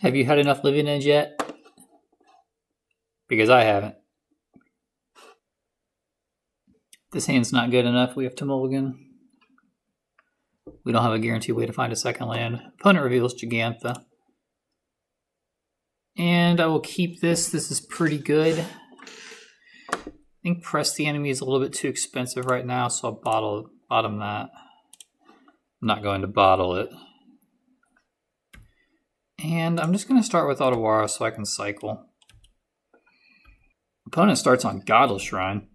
Have you had enough living ends yet? Because I haven't. This hand's not good enough. We have to mulligan. We don't have a guaranteed way to find a second land. Opponent reveals Gigantha. And I will keep this. This is pretty good. I think Press the Enemy is a little bit too expensive right now, so I'll bottom that. I'm not going to bottle it. And I'm just going to start with Otawara so I can cycle. Opponent starts on Godless Shrine.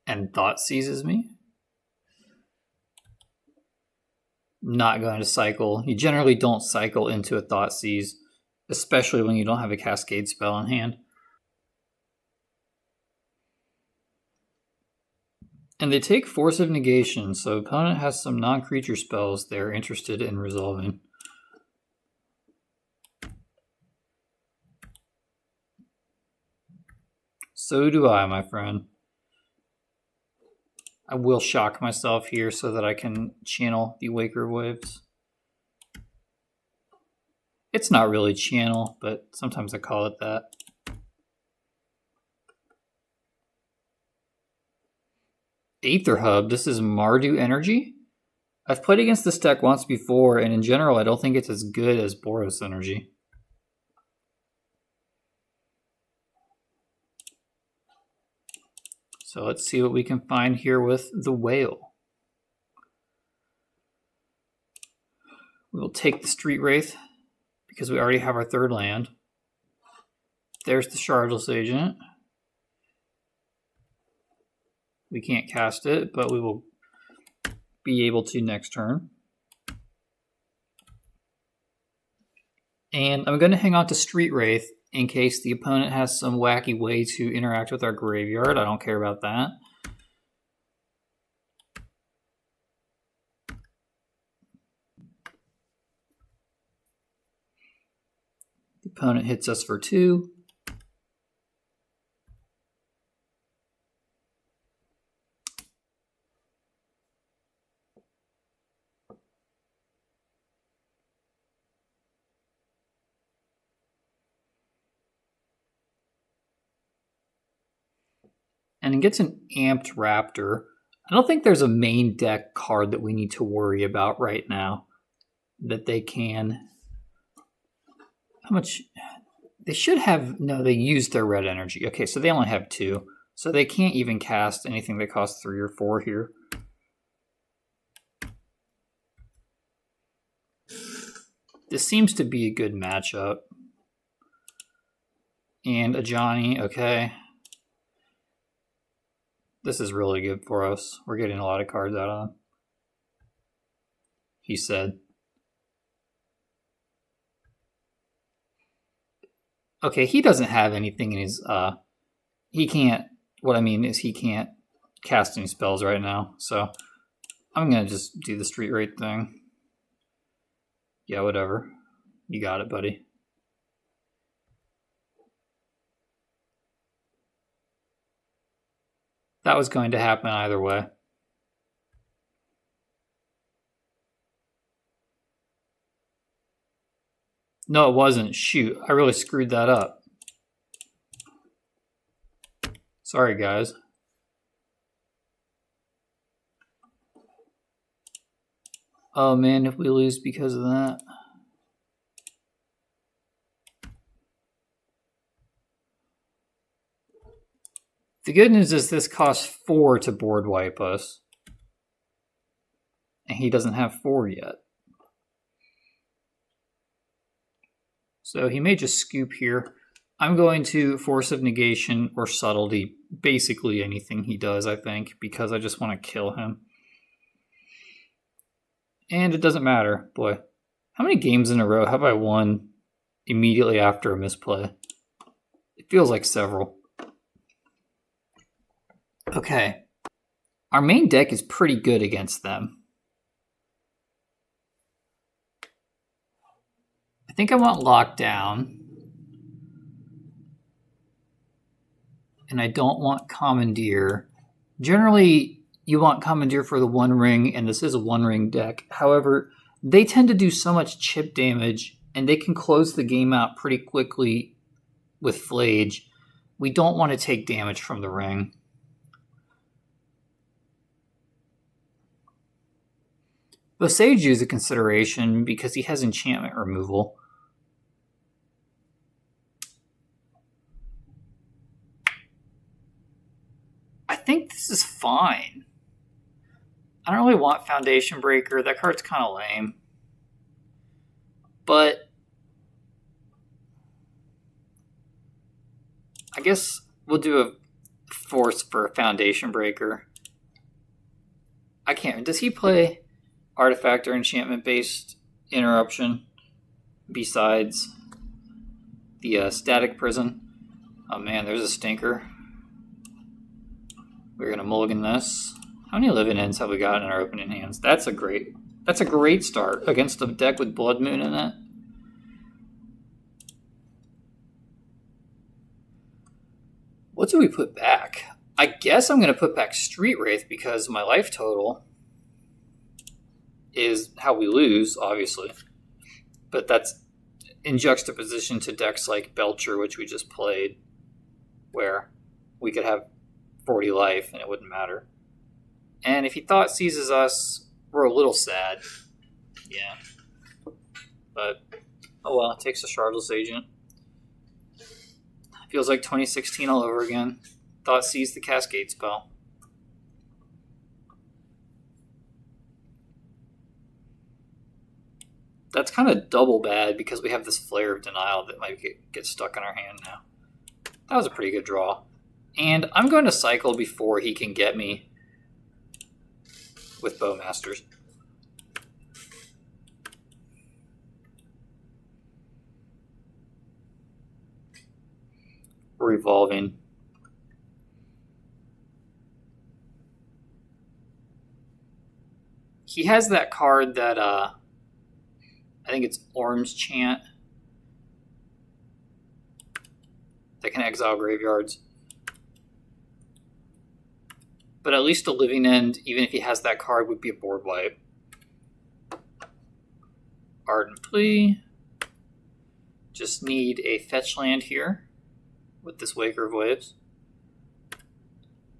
And Thought Seizes me. Not going to cycle. You generally don't cycle into a Thought Seize, especially when you don't have a Cascade spell in hand. And they take Force of Negation, so opponent has some non-creature spells they're interested in resolving. So do I, my friend. I will shock myself here so that I can channel the Waker Waves. It's not really channel, but sometimes I call it that. Aether Hub, this is Mardu Energy. I've played against this deck once before, and in general, I don't think it's as good as Boros Energy. So let's see what we can find here with the Whale. We will take the Street Wraith because we already have our third land. There's the Shardless Agent. We can't cast it, but we will be able to next turn. And I'm going to hang on to Street Wraith in case the opponent has some wacky way to interact with our graveyard. I don't care about that. The opponent hits us for 2. And it gets an Amped Raptor. I don't think there's a main deck card that we need to worry about right now. That they can... How much... They should have... No, they used their red energy. Okay, so they only have 2. So they can't even cast anything that costs 3 or 4 here. This seems to be a good matchup. And a Johnny, okay. This is really good for us. We're getting a lot of cards out of him. He said. Okay, he doesn't have anything in his... he can't... What I mean is he can't cast any spells right now. So I'm going to just do the Street Wraith thing. Yeah, whatever. You got it, buddy. That was going to happen either way. No, it wasn't. Shoot, I really screwed that up. Sorry, guys. Oh man, if we lose because of that. The good news is this costs 4 to board wipe us. And he doesn't have 4 yet. So he may just scoop here. I'm going to Force of Negation or Subtlety. Basically anything he does, I think. Because I just want to kill him. And it doesn't matter. Boy, how many games in a row have I won immediately after a misplay? It feels like several. Okay. Our main deck is pretty good against them. I think I want Lockdown. And I don't want Commandeer. Generally, you want Commandeer for the One Ring, and this is a One Ring deck. However, they tend to do so much chip damage, and they can close the game out pretty quickly with Flage. We don't want to take damage from the ring. But Sage is a consideration because he has enchantment removal. I think this is fine. I don't really want Foundation Breaker. That card's kind of lame. But I guess we'll do a force for a Foundation Breaker. I can't. Does he play artifact or enchantment-based interruption besides the static prison? Oh man, there's a stinker. We're gonna mulligan this. How many living ends have we got in our opening hands? That's a great start against a deck with Blood Moon in it. What do we put back? I guess I'm gonna put back Street Wraith because my life total is how we lose, obviously. But that's in juxtaposition to decks like Belcher, which we just played, where we could have 40 life and it wouldn't matter. And if he thought seizes us, we're a little sad. Yeah. But, oh well, it takes a Shardless Agent. Feels like 2016 all over again. Thought seized the Cascade spell. That's kind of double bad because we have this Flare of Denial that might get stuck in our hand now. That was a pretty good draw. And I'm going to cycle before he can get me with Bowmasters. We're evolving. He has that card that I think it's Orm's Chant that can exile graveyards. But at least a living end, even if he has that card, would be a board wipe. Ardent Plea. Just need a fetch land here with this Waker of Waves.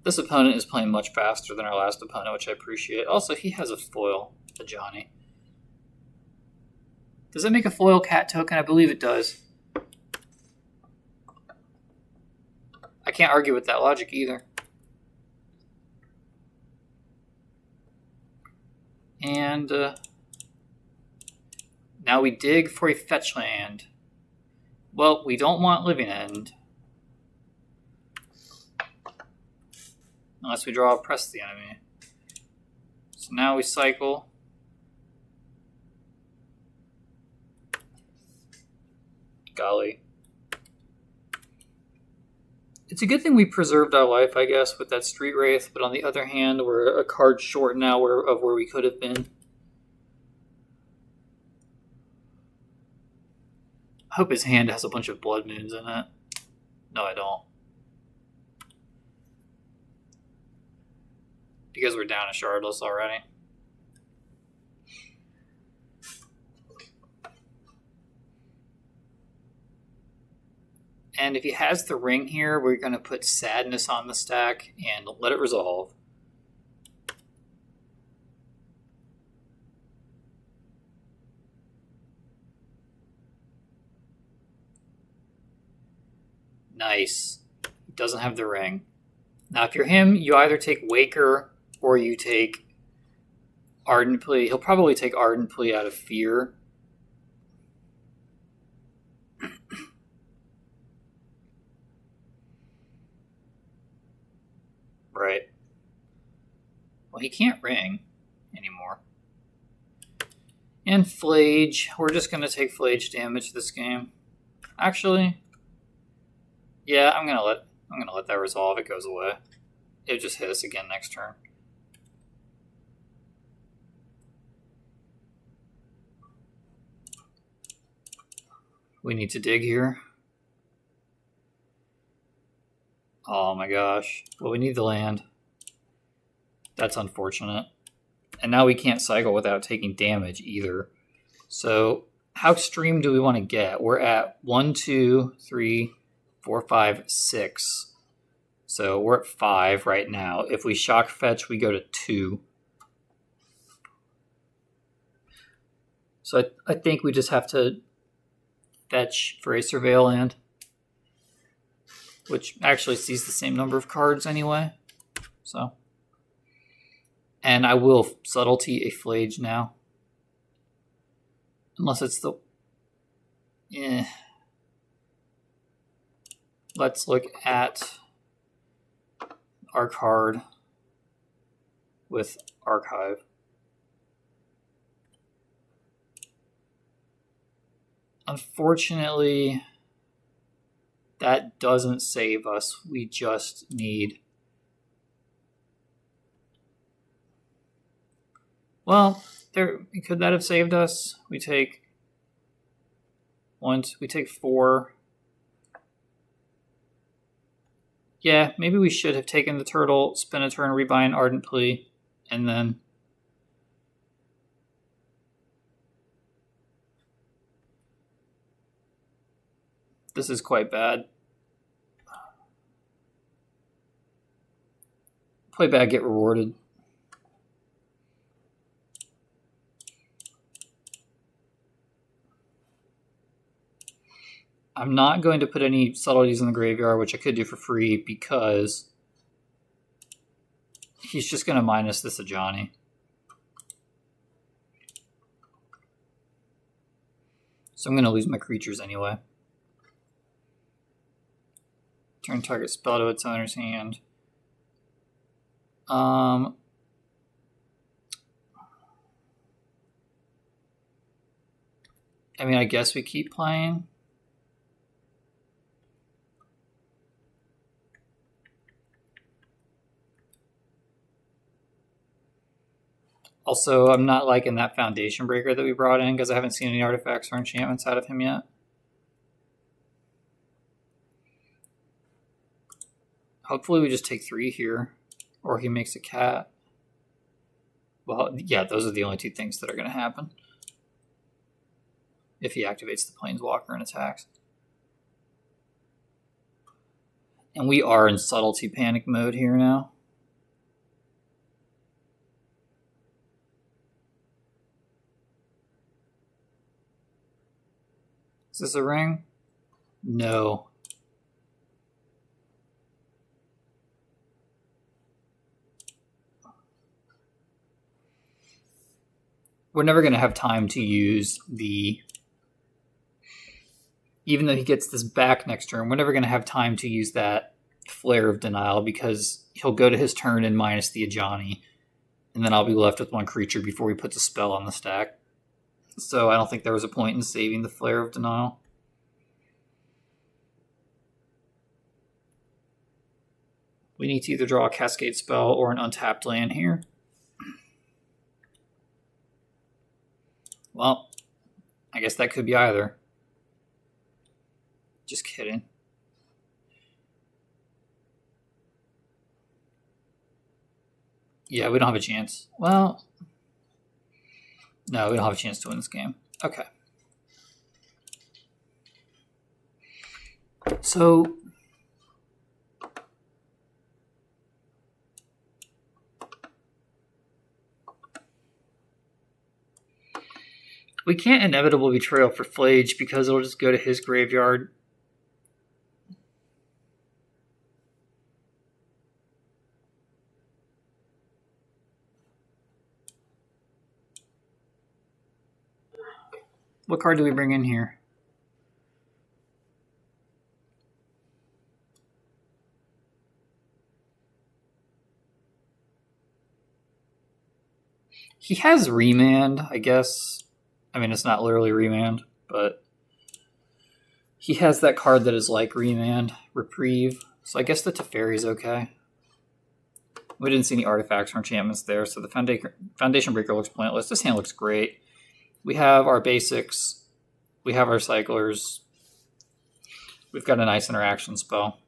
This opponent is playing much faster than our last opponent, which I appreciate. Also, he has a foil, a Johnny. Does that make a foil cat token? I believe it does. I can't argue with that logic either. And now we dig for a fetch land. Well, we don't want living end. Unless we draw a Press the Enemy. So now we cycle. Golly. It's a good thing we preserved our life, I guess, with that Street Wraith, but on the other hand, we're a card short now of where we could have been. I hope his hand has a bunch of Blood Moons in it. No, I don't. Because we're down a Shardless already. And if he has the ring here, we're going to put Sadness on the stack and let it resolve. Nice. He doesn't have the ring. Now, if you're him, you either take Waker or you take Ardent Plea. He'll probably take Ardent Plea out of fear. Right. Well, he can't ring anymore. And Flage. We're just going to take Flage damage this game. Actually, yeah, I'm gonna let that resolve. It goes away. It'll just hit us again next turn. We need to dig here. Oh my gosh. Well, we need the land. That's unfortunate. And now we can't cycle without taking damage either. So how extreme do we want to get? We're at 1, 2, 3, 4, 5, 6. So we're at 5 right now. If we shock fetch, we go to 2. So I think we just have to fetch for a Surveil land, which actually sees the same number of cards anyway. So, and I will Subtlety a Flage now. Unless it's the... Let's look at our card with Archive. Unfortunately, that doesn't save us. We just need... Well, could that have saved us? We take 4. Yeah, maybe we should have taken the turtle, spin a turn, rebind Ardent Plea, and then... This is quite bad. Play bad, get rewarded. I'm not going to put any subtleties in the graveyard, which I could do for free, because he's just going to minus this Ajani. So I'm going to lose my creatures anyway. Turn target spell to its owner's hand. I mean, I guess we keep playing. Also, I'm not liking that Foundation Breaker that we brought in because I haven't seen any artifacts or enchantments out of him yet. Hopefully we just take 3 here, or he makes a cat. Well, yeah, those are the only 2 things that are going to happen if he activates the Planeswalker and attacks. And we are in Subtlety panic mode here now. Is this a ring? No. We're never going to have time to use the... Even though he gets this back next turn, we're never going to have time to use that Flare of Denial because he'll go to his turn and minus the Ajani. And then I'll be left with 1 creature before he puts a spell on the stack. So I don't think there was a point in saving the Flare of Denial. We need to either draw a Cascade spell or an untapped land here. Well, I guess that could be either. Just kidding. Yeah, we don't have a chance. Well, no, we don't have a chance to win this game. Okay. So... we can't Inevitable Betrayal for Flage because it'll just go to his graveyard. What card do we bring in here? He has Remand, I guess. I mean, it's not literally Remand, but he has that card that is like Remand, Reprieve. So I guess the Teferi is okay. We didn't see any artifacts or enchantments there, so the Foundation Breaker looks pointless. This hand looks great. We have our basics. We have our cyclers. We've got a nice interaction spell.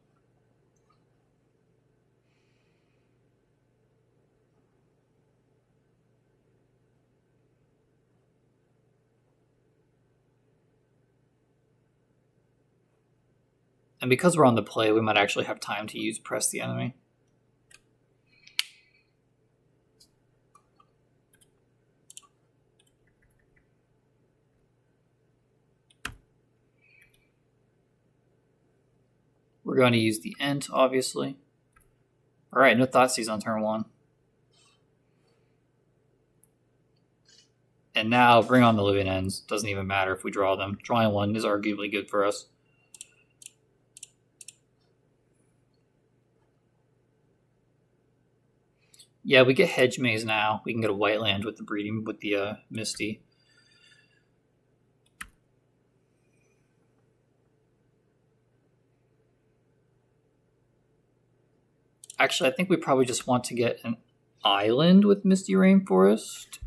And because we're on the play, we might actually have time to use Press the Enemy. We're going to use the Ent, obviously. All right, no Thoughtseize on turn 1. And now bring on the Living Ends. Doesn't even matter if we draw them. Drawing 1 is arguably good for us. Yeah, we get Hedge Maze now. We can get a white land with the breeding, with the Misty. Actually, I think we probably just want to get an island with Misty Rainforest.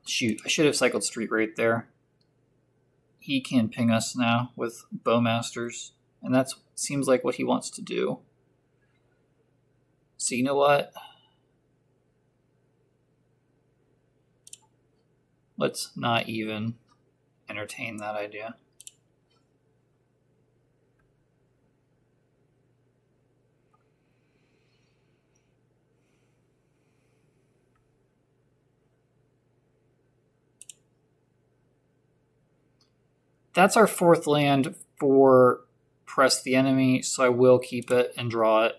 Shoot, I should have cycled Street Wraith there. He can ping us now with Bowmasters, and that seems like what he wants to do. So you know what? Let's not even entertain that idea. That's our 4th land for Press the Enemy, so I will keep it and draw it.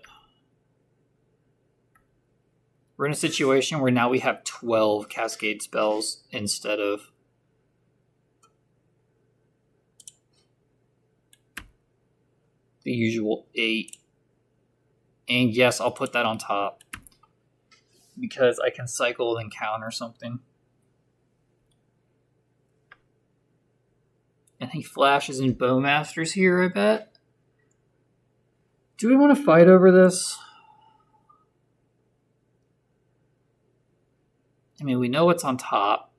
We're in a situation where now we have 12 Cascade spells instead of the usual 8. And yes, I'll put that on top because I can cycle and counter something. And he flashes in Bowmasters here, I bet. Do we want to fight over this? I mean, we know what's on top.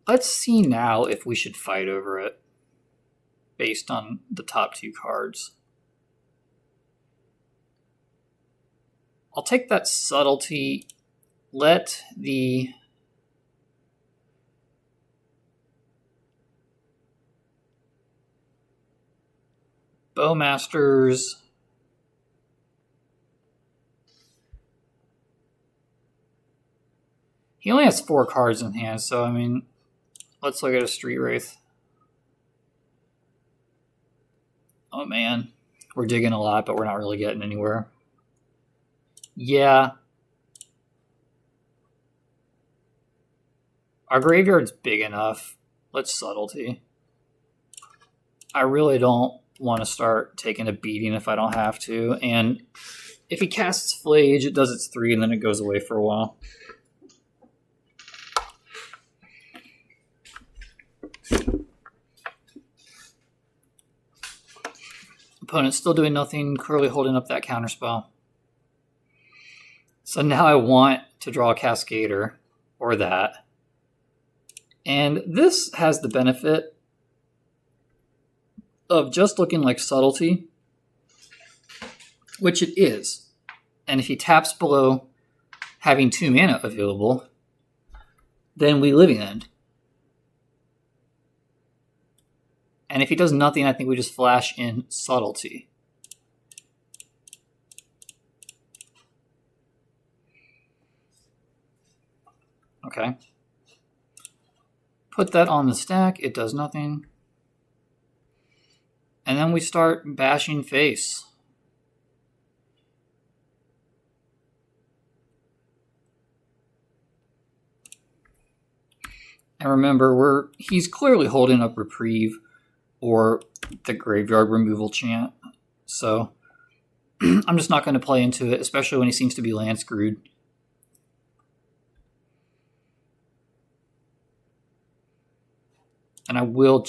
Let's see now if we should fight over it based on the top 2 cards. I'll take that Subtlety. Let the Bowmasters he only has 4 cards in hand, so I mean, let's look at a Street Wraith. Oh man, we're digging a lot, but we're not really getting anywhere. Yeah. Our graveyard's big enough. Let's Subtlety. I really don't want to start taking a beating if I don't have to. And if he casts Flage, it does its 3 and then it goes away for a while. Opponent's still doing nothing, clearly holding up that counterspell. So now I want to draw a Cascader, or that. And this has the benefit of just looking like Subtlety, which it is. And if he taps below having 2 mana available, then we Living End. And if he does nothing, I think we just flash in Subtlety. Okay. Put that on the stack. It does nothing. And then we start bashing face. And remember, he's clearly holding up Reprieve or the Graveyard Removal chant. So I'm just not going to play into it, especially when he seems to be land screwed. And I will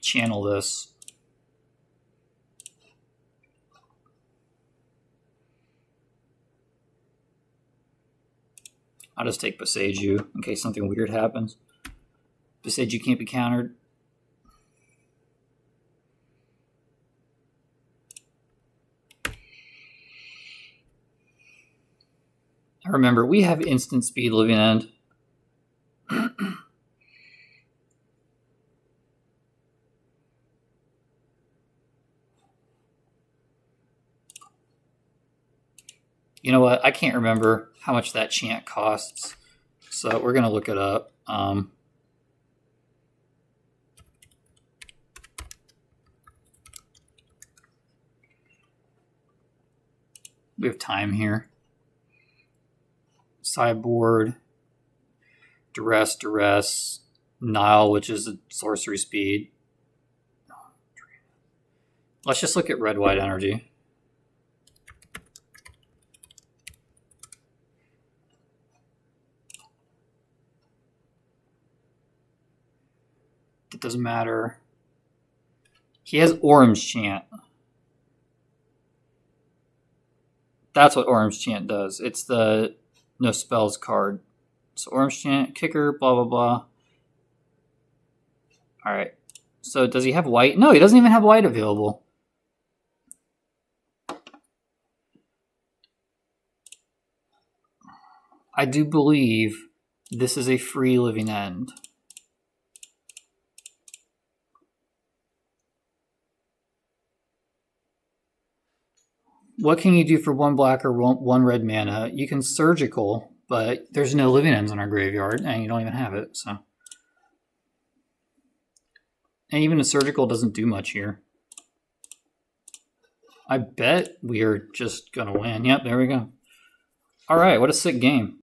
channel this. I'll just take Boseiju in case something weird happens. Boseiju can't be countered. Remember, we have instant speed Living End. You know what? I can't remember how much that chant costs, so we're going to look it up. We have time here. Sideboard, Duress, Nile, which is a sorcery speed. Let's just look at red-white energy. It doesn't matter. He has Orange Chant. That's what Orange Chant does. It's the no spells card. So Orange Chant, kicker, blah, blah, blah. All right. So does he have white? No, he doesn't even have white available. I do believe this is a free living end. What can you do for 1 black or 1 red mana? You can surgical, but there's no living ends in our graveyard, and you don't even have it. So, and even a surgical doesn't do much here. I bet we are just gonna win. Yep, there we go. All right, what a sick game.